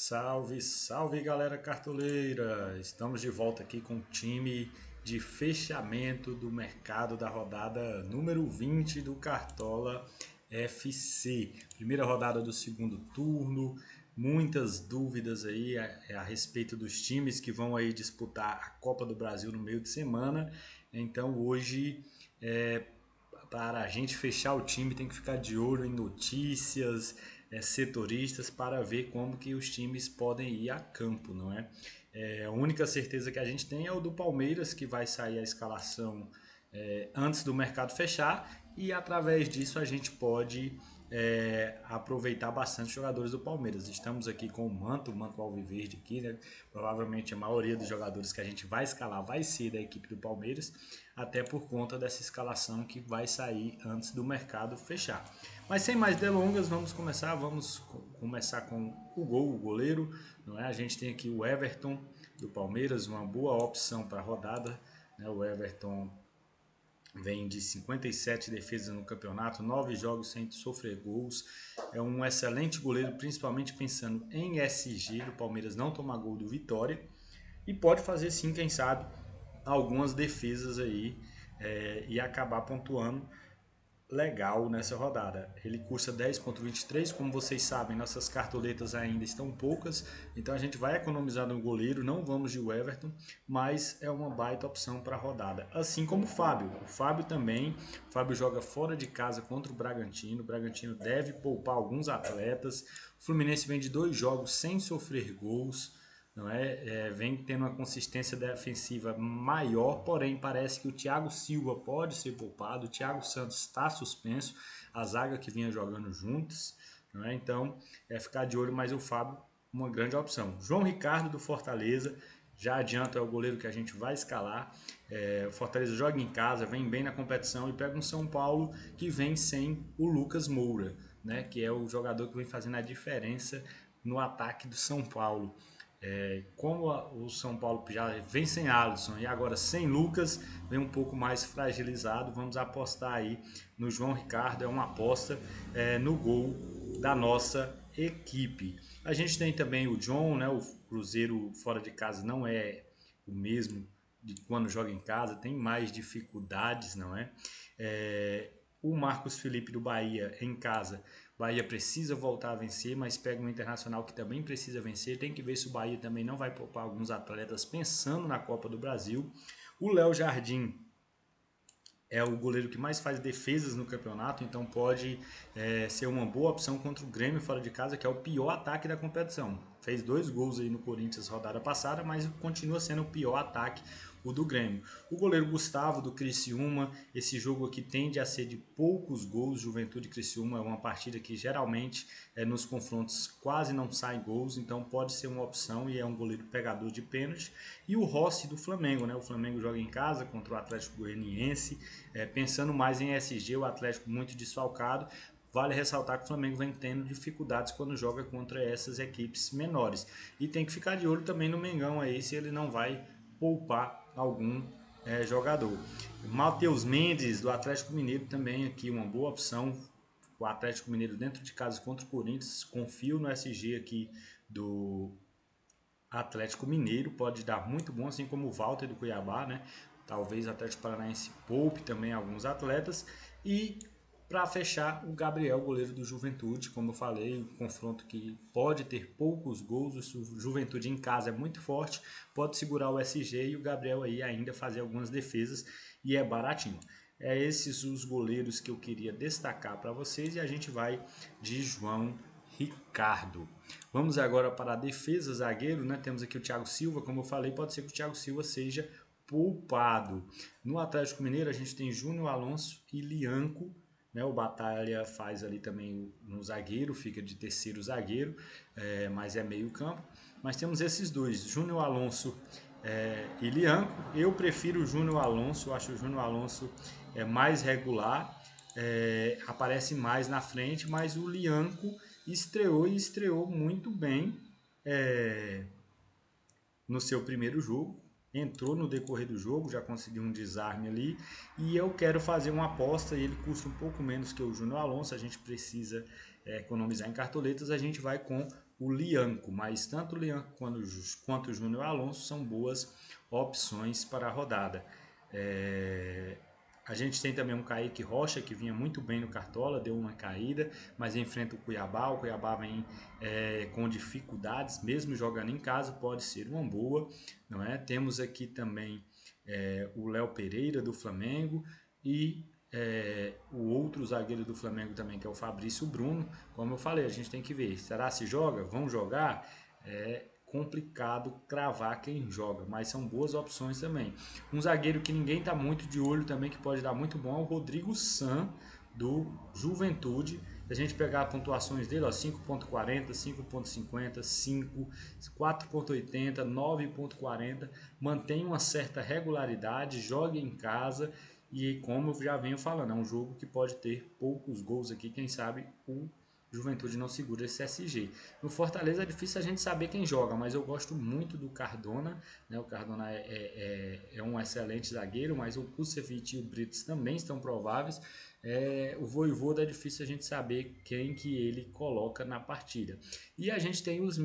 Salve, salve galera cartoleira! Estamos de volta aqui com o time de fechamento do mercado da rodada número 20 do Cartola FC. Primeira rodada do segundo turno, muitas dúvidas aí a respeito dos times que vão aí disputar a Copa do Brasil no meio de semana. Então hoje para a gente fechar o time tem que ficar de olho em notícias, setoristas para ver como que os times podem ir a campo, não é? A única certeza que a gente tem é o do Palmeiras, que vai sair a escalação antes do mercado fechar e através disso a gente pode aproveitar bastante os jogadores do Palmeiras. Estamos aqui com o Manto Alviverde aqui, né? Provavelmente a maioria dos jogadores que a gente vai escalar vai ser da equipe do Palmeiras, até por conta dessa escalação que vai sair antes do mercado fechar. Mas sem mais delongas, vamos começar com o goleiro, não é? A gente tem aqui o Everton do Palmeiras, uma boa opção para a rodada, né? O Everton vem de 57 defesas no campeonato, 9 jogos sem sofrer gols. É um excelente goleiro, principalmente pensando em SG, do Palmeiras não tomar gol do Vitória. E pode fazer sim, quem sabe, algumas defesas aí e acabar pontuando legal nessa rodada. Ele custa 10,23, como vocês sabem, nossas cartoletas ainda estão poucas, então a gente vai economizar no goleiro, não vamos de Everton, mas é uma baita opção para a rodada. Assim como o Fábio também, o Fábio joga fora de casa contra o Bragantino deve poupar alguns atletas, o Fluminense vem de 2 jogos sem sofrer gols, não é? Vem tendo uma consistência defensiva maior, porém parece que o Thiago Silva pode ser poupado, o Thiago Santos está suspenso, a zaga que vinha jogando juntos, não é? Então ficar de olho, mas o Fábio uma grande opção. João Ricardo do Fortaleza, já adianta, é o goleiro que a gente vai escalar. O Fortaleza joga em casa, vem bem na competição e pega um São Paulo que vem sem o Lucas Moura, né? Que é o jogador que vem fazendo a diferença no ataque do São Paulo. Como o São Paulo já vem sem Alisson e agora sem Lucas, vem um pouco mais fragilizado. Vamos apostar aí no João Ricardo, é uma aposta no gol da nossa equipe. A gente tem também o John, né? O Cruzeiro fora de casa não é o mesmo de quando joga em casa, tem mais dificuldades, não é? O Marcos Felipe do Bahia em casa. Bahia precisa voltar a vencer, mas pega um Internacional que também precisa vencer. Tem que ver se o Bahia também não vai poupar alguns atletas pensando na Copa do Brasil. O Léo Jardim é o goleiro que mais faz defesas no campeonato, então pode ser uma boa opção contra o Grêmio fora de casa, que é o pior ataque da competição. Fez 2 gols aí no Corinthians rodada passada, mas continua sendo o pior ataque, o do Grêmio. O goleiro Gustavo do Criciúma, esse jogo aqui tende a ser de poucos gols. Juventude e Criciúma é uma partida que geralmente nos confrontos quase não sai gols, então pode ser uma opção e é um goleiro pegador de pênalti. E o Rossi do Flamengo, né? O Flamengo joga em casa contra o Atlético Goianiense, pensando mais em SG, o Atlético muito desfalcado. Vale ressaltar que o Flamengo vem tendo dificuldades quando joga contra essas equipes menores. E tem que ficar de olho também no Mengão aí, se ele não vai poupar algum jogador. Matheus Mendes, do Atlético Mineiro, também aqui uma boa opção. O Atlético Mineiro dentro de casa contra o Corinthians. Confio no SG aqui do Atlético Mineiro, pode dar muito bom, assim como o Walter do Cuiabá, né? Talvez o Atlético Paranaense poupe também alguns atletas. E para fechar, o Gabriel, goleiro do Juventude, como eu falei, um confronto que pode ter poucos gols, o Juventude em casa é muito forte, pode segurar o SG e o Gabriel aí ainda fazer algumas defesas e é baratinho. Esses os goleiros que eu queria destacar para vocês e a gente vai de João Ricardo. Vamos agora para a defesa zagueiro, né? Temos aqui o Thiago Silva, como eu falei, pode ser que o Thiago Silva seja poupado. No Atlético Mineiro a gente tem Júnior Alonso e Lianco, né? O Batalha faz ali também no zagueiro, fica de terceiro zagueiro, mas é meio campo. Mas temos esses dois, Júnior Alonso e Lianco. Eu prefiro o Júnior Alonso, eu acho o Júnior Alonso mais regular, aparece mais na frente, mas o Lianco estreou muito bem no seu primeiro jogo. Entrou no decorrer do jogo, já conseguiu um desarme ali. E eu quero fazer uma aposta. Ele custa um pouco menos que o Júnior Alonso. A gente precisa economizar em cartoletas. A gente vai com o Lianco, mas tanto o Lianco quanto o Júnior Alonso são boas opções para a rodada. A gente tem também um Kaique Rocha, que vinha muito bem no Cartola, deu uma caída, mas enfrenta o Cuiabá vem com dificuldades, mesmo jogando em casa, pode ser uma boa, não é? Temos aqui também o Léo Pereira, do Flamengo, e o outro zagueiro do Flamengo também, que é o Fabrício Bruno. Como eu falei, a gente tem que ver, será se joga? Vão jogar? É complicado cravar quem joga, mas são boas opções também. Um zagueiro que ninguém está muito de olho também, que pode dar muito bom, é o Rodrigo San, do Juventude. Se a gente pegar as pontuações dele, 5.40, 5.50, 5, 4.80, 9.40, mantém uma certa regularidade, joga em casa e, como eu já venho falando, é um jogo que pode ter poucos gols aqui, quem sabe o Juventude não segura esse SG. No Fortaleza é difícil a gente saber quem joga, mas eu gosto muito do Cardona, né? O Cardona é um excelente zagueiro, mas o Kusevich e o Brits também estão prováveis. O Vojvoda é difícil a gente saber quem que ele coloca na partida. E a gente tem os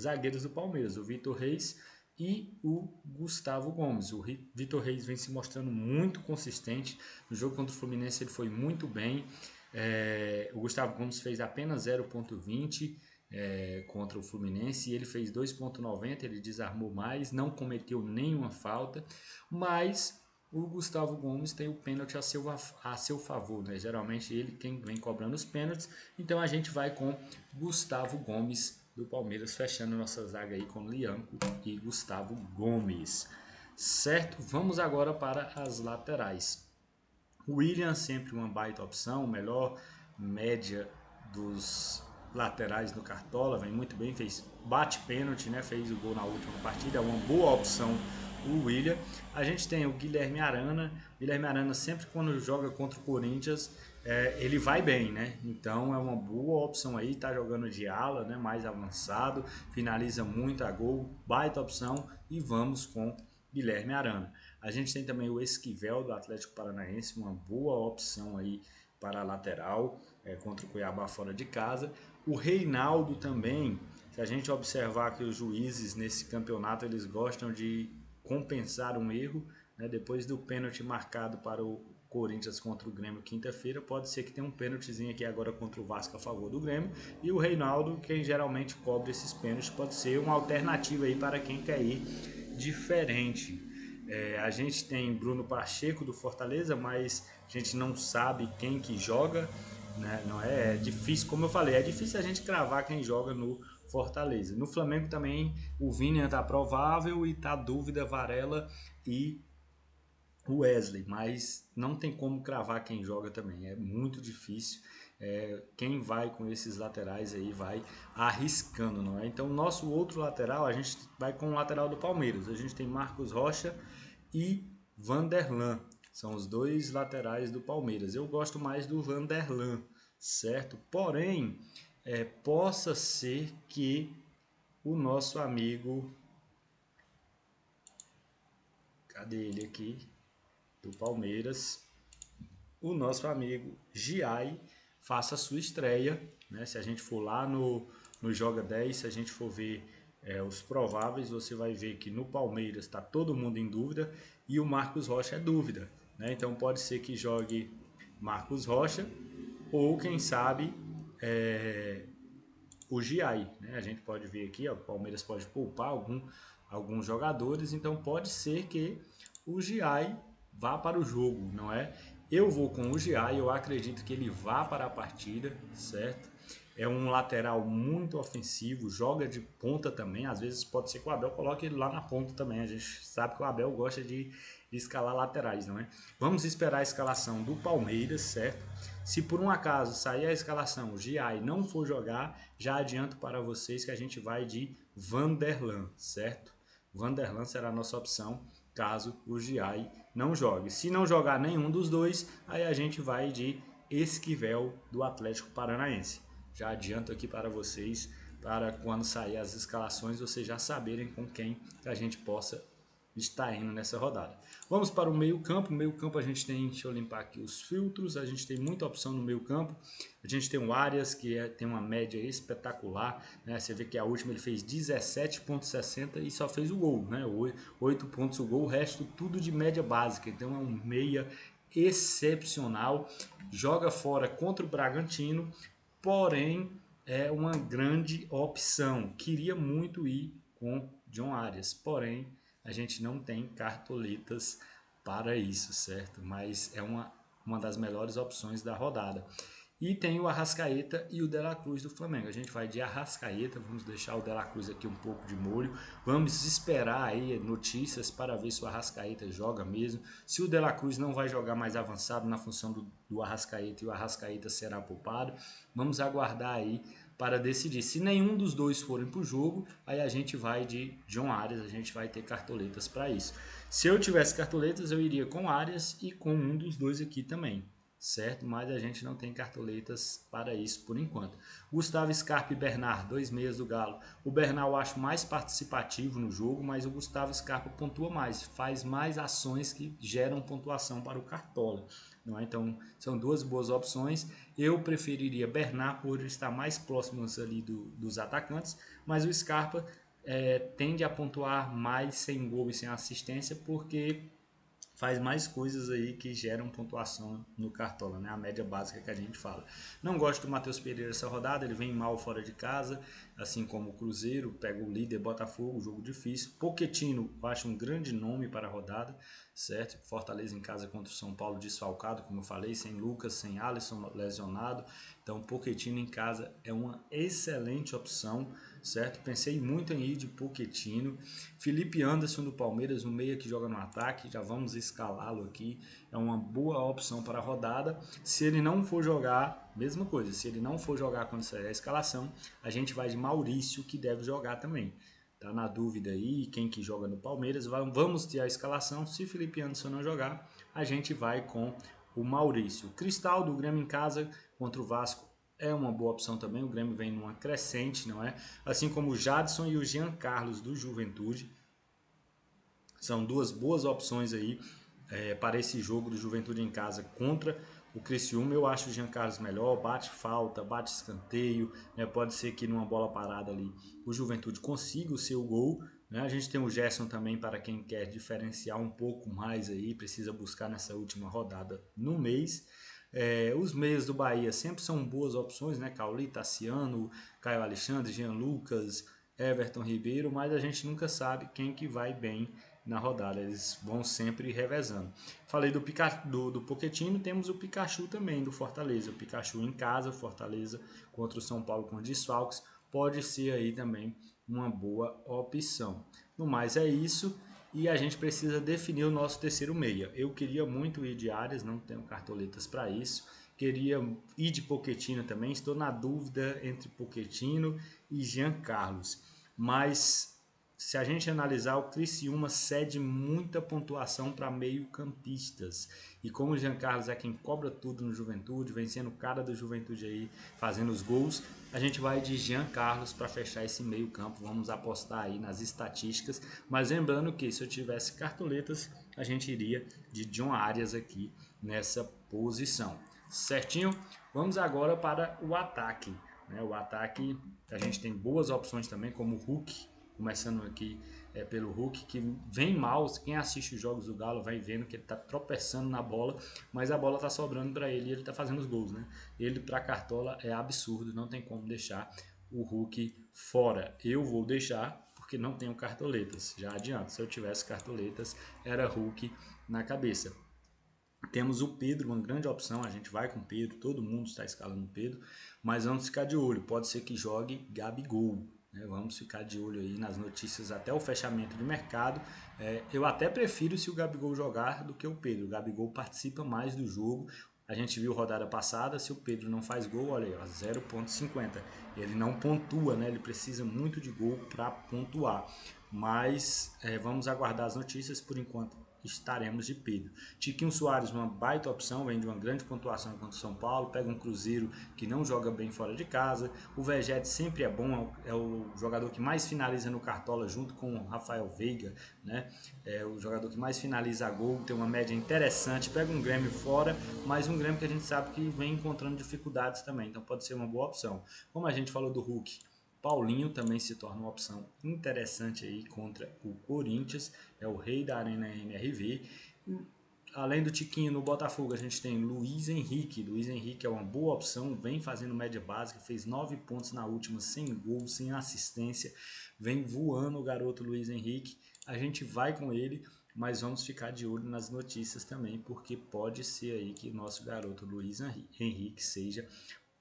zagueiros do Palmeiras, o Vitor Reis e o Gustavo Gomes. O Vitor Reis vem se mostrando muito consistente. No jogo contra o Fluminense ele foi muito bem. O Gustavo Gomes fez apenas 0.20 contra o Fluminense e ele fez 2.90, ele desarmou mais, não cometeu nenhuma falta, mas o Gustavo Gomes tem o pênalti a seu favor, né? Geralmente ele quem vem cobrando os pênaltis, então a gente vai com Gustavo Gomes do Palmeiras, fechando nossa zaga aí com Lianco e Gustavo Gomes. Certo? Vamos agora para as laterais. O William sempre uma baita opção, melhor média dos laterais do Cartola, vem muito bem, bate pênalti, né? Fez o gol na última partida, é uma boa opção o William. A gente tem o Guilherme Arana. Guilherme Arana sempre quando joga contra o Corinthians ele vai bem, né? Então é uma boa opção aí, tá jogando de ala, né? Mais avançado, finaliza muito a gol, baita opção e vamos com Guilherme Arana. A gente tem também o Esquivel do Atlético Paranaense, uma boa opção aí para a lateral contra o Cuiabá fora de casa. O Reinaldo também, se a gente observar que os juízes nesse campeonato eles gostam de compensar um erro, né? Depois do pênalti marcado para o Corinthians contra o Grêmio quinta-feira, pode ser que tenha um pênaltizinho aqui agora contra o Vasco a favor do Grêmio, e o Reinaldo, quem geralmente cobre esses pênaltis, pode ser uma alternativa aí para quem quer ir diferente. A gente tem Bruno Pacheco do Fortaleza, mas a gente não sabe quem que joga, né? Não é difícil, como eu falei, é difícil a gente cravar quem joga no Fortaleza. No Flamengo também o Vini está provável e está dúvida Varela e o Wesley, mas não tem como cravar quem joga também, é muito difícil. Quem vai com esses laterais aí vai arriscando, não é? Então, nosso outro lateral, a gente vai com o lateral do Palmeiras. A gente tem Marcos Rocha e Vanderlan, são os dois laterais do Palmeiras. Eu gosto mais do Vanderlan, certo? Porém, possa ser que o nosso amigo, cadê ele aqui? Do Palmeiras, o nosso amigo Giai faça a sua estreia, né? Se a gente for lá no Joga 10, se a gente for ver os prováveis, você vai ver que no Palmeiras está todo mundo em dúvida e o Marcos Rocha é dúvida, né? Então pode ser que jogue Marcos Rocha ou quem sabe o Giai, né? A gente pode ver aqui, ó, o Palmeiras pode poupar alguns jogadores, então pode ser que o Giai vá para o jogo, não é? Eu vou com o Giai, eu acredito que ele vá para a partida, certo? É um lateral muito ofensivo, joga de ponta também. Às vezes pode ser que o Abel coloque ele lá na ponta também. A gente sabe que o Abel gosta de escalar laterais, não é? Vamos esperar a escalação do Palmeiras, certo? Se por um acaso sair a escalação, o Giai não for jogar, já adianto para vocês que a gente vai de Vanderlan, certo? Vanderlan será a nossa opção caso o Giai não jogue. Se não jogar nenhum dos dois, aí a gente vai de Esquivel do Atlético Paranaense. Já adianto aqui para vocês, para quando sair as escalações, vocês já saberem com quem a gente possa está indo nessa rodada. Vamos para o meio campo. No meio campo a gente tem, deixa eu limpar aqui os filtros, a gente tem muita opção no meio campo. A gente tem o Arias, que tem uma média espetacular, né? Você vê que a última ele fez 17,60 e só fez o gol, né? 8 pontos o gol, o resto tudo de média básica. Então é um meia excepcional. Joga fora contra o Bragantino, porém é uma grande opção. Queria muito ir com John Arias, porém a gente não tem cartoletas para isso, certo? Mas é uma das melhores opções da rodada. E tem o Arrascaeta e o De La Cruz do Flamengo. A gente vai de Arrascaeta, vamos deixar o De La Cruz aqui um pouco de molho. Vamos esperar aí notícias para ver se o Arrascaeta joga mesmo. Se o De La Cruz não vai jogar mais avançado na função do Arrascaeta e o Arrascaeta será poupado. Vamos aguardar aí para decidir. Se nenhum dos dois forem para o jogo, aí a gente vai de John Arias, a gente vai ter cartoletas para isso. Se eu tivesse cartoletas, eu iria com Arias e com um dos dois aqui também, certo? Mas a gente não tem cartoletas para isso por enquanto. Gustavo Scarpa e Bernard, 2 meias do Galo. O Bernard eu acho mais participativo no jogo, mas o Gustavo Scarpa pontua mais, faz mais ações que geram pontuação para o Cartola. Não é? Então são duas boas opções. Eu preferiria Bernard por estar mais próximos ali dos atacantes, mas o Scarpa tende a pontuar mais sem gol e sem assistência porque faz mais coisas aí que geram pontuação no Cartola, né? A média básica que a gente fala. Não gosto do Matheus Pereira essa rodada, ele vem mal fora de casa, assim como o Cruzeiro, pega o líder Botafogo, jogo difícil. Pochettino, eu acho um grande nome para a rodada, certo? Fortaleza em casa contra o São Paulo desfalcado, como eu falei, sem Lucas, sem Alisson lesionado. Então, Pochettino em casa é uma excelente opção, certo? Pensei muito em ir de Pochettino. Felipe Anderson do Palmeiras, um meia que joga no ataque, já vamos escalá-lo aqui. É uma boa opção para a rodada. Se ele não for jogar, mesma coisa, se ele não for jogar quando sair a escalação, a gente vai de Maurício, que deve jogar também. Tá na dúvida aí, quem que joga no Palmeiras, vamos ter a escalação. Se Felipe Anderson não jogar, a gente vai com o Maurício. Cristal do Grêmio em casa contra o Vasco é uma boa opção também. O Grêmio vem numa crescente, não é? Assim como o Jadson e o Jean Carlos do Juventude. São duas boas opções aí para esse jogo do Juventude em casa contra o Criciúma. Eu acho o Jean Carlos melhor, bate falta, bate escanteio, né? Pode ser que numa bola parada ali o Juventude consiga o seu gol. Né? A gente tem o Gerson também para quem quer diferenciar um pouco mais aí, precisa buscar nessa última rodada no mês. Os meias do Bahia sempre são boas opções, né? Cauli, Tassiano, Caio Alexandre, Jean Lucas, Everton Ribeiro, mas a gente nunca sabe quem que vai bem na rodada, eles vão sempre revezando. Falei do Pochettino, temos o Pikachu também do Fortaleza, o Pikachu em casa, Fortaleza contra o São Paulo com desfalques, pode ser aí também uma boa opção. No mais é isso, e a gente precisa definir o nosso terceiro meia. Eu queria muito ir de Arias, não tenho cartoletas para isso. Queria ir de Pochettino também, estou na dúvida entre Pochettino e Jean Carlos. Mas se a gente analisar, o Criciúma cede muita pontuação para meio-campistas. E como o Jean Carlos é quem cobra tudo no Juventude, vem sendo o cara do Juventude aí, fazendo os gols, a gente vai de Jean Carlos para fechar esse meio-campo. Vamos apostar aí nas estatísticas. Mas lembrando que se eu tivesse cartoletas, a gente iria de John Arias aqui nessa posição. Certinho? Vamos agora para o ataque. O ataque, a gente tem boas opções também, como o Hulk. Começando aqui pelo Hulk, que vem mal. Quem assiste os jogos do Galo vai vendo que ele está tropeçando na bola, mas a bola está sobrando para ele e ele está fazendo os gols, né? Ele para Cartola é absurdo, não tem como deixar o Hulk fora. Eu vou deixar porque não tenho cartoletas, já adianto. Se eu tivesse cartoletas, era Hulk na cabeça. Temos o Pedro, uma grande opção, a gente vai com o Pedro, todo mundo está escalando o Pedro, mas vamos ficar de olho, pode ser que jogue Gabigol. Vamos ficar de olho aí nas notícias até o fechamento de mercado. Eu até prefiro se o Gabigol jogar do que o Pedro. O Gabigol participa mais do jogo. A gente viu rodada passada, se o Pedro não faz gol, olha aí, 0,50. Ele não pontua, né? Ele precisa muito de gol para pontuar. Mas vamos aguardar as notícias. Por enquanto, estaremos de Pedro. Tiquinho Soares, uma baita opção, vem de uma grande pontuação contra o São Paulo, pega um Cruzeiro que não joga bem fora de casa. O Vegete sempre é bom, é o jogador que mais finaliza no Cartola junto com o Rafael Veiga, né? É o jogador que mais finaliza a gol, tem uma média interessante, pega um Grêmio fora, mas um Grêmio que a gente sabe que vem encontrando dificuldades também, então pode ser uma boa opção. Como a gente falou do Hulk, Paulinho também se torna uma opção interessante aí contra o Corinthians, é o rei da Arena MRV. Além do Tiquinho no Botafogo, a gente tem Luiz Henrique. Luiz Henrique é uma boa opção, vem fazendo média básica, fez 9 pontos na última, sem gol, sem assistência, vem voando o garoto Luiz Henrique. A gente vai com ele, mas vamos ficar de olho nas notícias também, porque pode ser aí que nosso garoto Luiz Henrique seja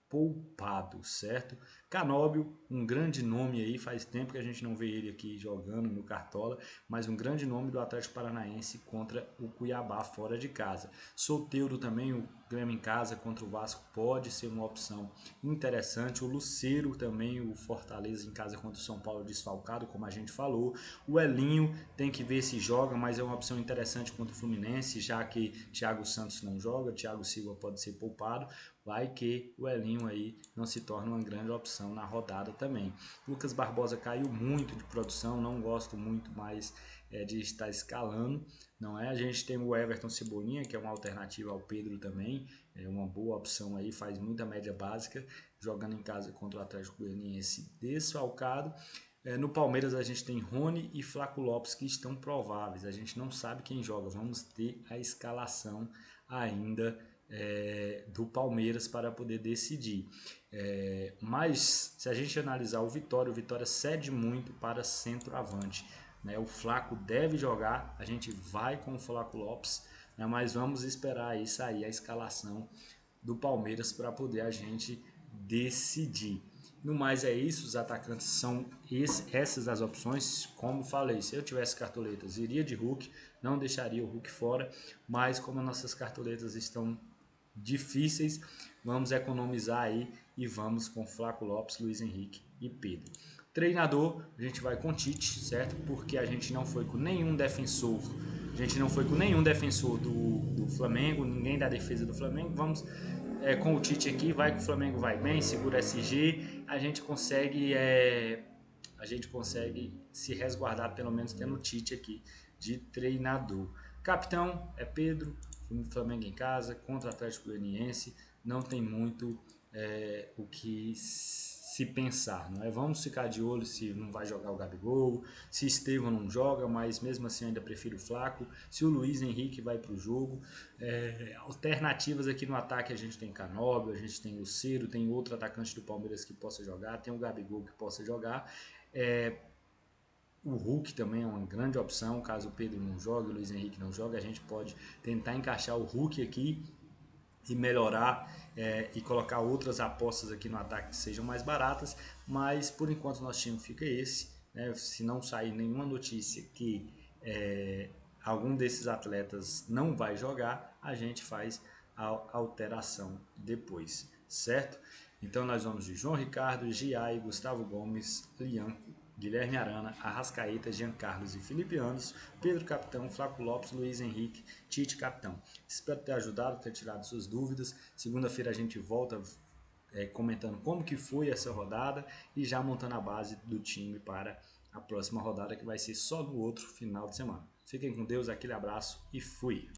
poupado, certo? Canóbio, um grande nome aí, faz tempo que a gente não vê ele aqui jogando no Cartola, mas um grande nome do Atlético Paranaense contra o Cuiabá fora de casa. Soteldo também, o Grêmio em casa contra o Vasco pode ser uma opção interessante. O Lucero também, o Fortaleza em casa contra o São Paulo desfalcado, como a gente falou. O Elinho tem que ver se joga, mas é uma opção interessante contra o Fluminense, já que Thiago Santos não joga, Thiago Silva pode ser poupado. Vai que o Elinho aí não se torna uma grande opção na rodada também. Lucas Barbosa caiu muito de produção, não gosto muito mais de estar escalando, não é? A gente tem o Everton Cebolinha, que é uma alternativa ao Pedro também, é uma boa opção aí, faz muita média básica, jogando em casa contra o Atlético Goianiense desfalcado. No Palmeiras a gente tem Rony e Flaco Lopes que estão prováveis, a gente não sabe quem joga, vamos ter a escalação ainda do Palmeiras para poder decidir. Mas se a gente analisar o Vitória cede muito para centroavante, né? O Flaco deve jogar, a gente vai com o Flaco Lopes, né? Mas vamos esperar aí sair a escalação do Palmeiras para poder a gente decidir. No mais é isso, os atacantes são essas as opções. Como falei, se eu tivesse cartoletas, iria de Hulk, não deixaria o Hulk fora, mas como nossas cartoletas estão difíceis, vamos economizar aí e vamos com Flaco Lopes, Luiz Henrique e Pedro. Treinador, a gente vai com Tite, certo? Porque a gente não foi com nenhum defensor, do Flamengo, ninguém da defesa do Flamengo. Vamos com o Tite aqui, vai que o Flamengo vai bem, segura SG, a gente consegue se resguardar pelo menos tendo o Tite aqui de treinador. Capitão é Pedro, Flamengo em casa, contra o Atlético Goianiense, não tem muito o que se pensar, não é? Vamos ficar de olho se não vai jogar o Gabigol, se Estevão não joga, mas mesmo assim ainda prefiro o Flaco, se o Luiz Henrique vai para o jogo. Alternativas aqui no ataque, a gente tem Canóbio, a gente tem Lucero, tem outro atacante do Palmeiras que possa jogar, tem o Gabigol que possa jogar. O Hulk também é uma grande opção, caso o Pedro não jogue, o Luiz Henrique não jogue, a gente pode tentar encaixar o Hulk aqui e melhorar e colocar outras apostas aqui no ataque que sejam mais baratas, mas por enquanto nosso time fica esse, né? Se não sair nenhuma notícia que algum desses atletas não vai jogar, a gente faz a alteração depois, certo? Então nós vamos de João Ricardo, Giai, Gustavo Gomes, Lian, Guilherme Arana, Arrascaeta, Jean Carlos e Felipe Anderson, Pedro Capitão, Flaco Lopes, Luiz Henrique, Tite Capitão. Espero ter ajudado, ter tirado suas dúvidas. Segunda-feira a gente volta comentando como que foi essa rodada e já montando a base do time para a próxima rodada que vai ser só no outro final de semana. Fiquem com Deus, aquele abraço e fui!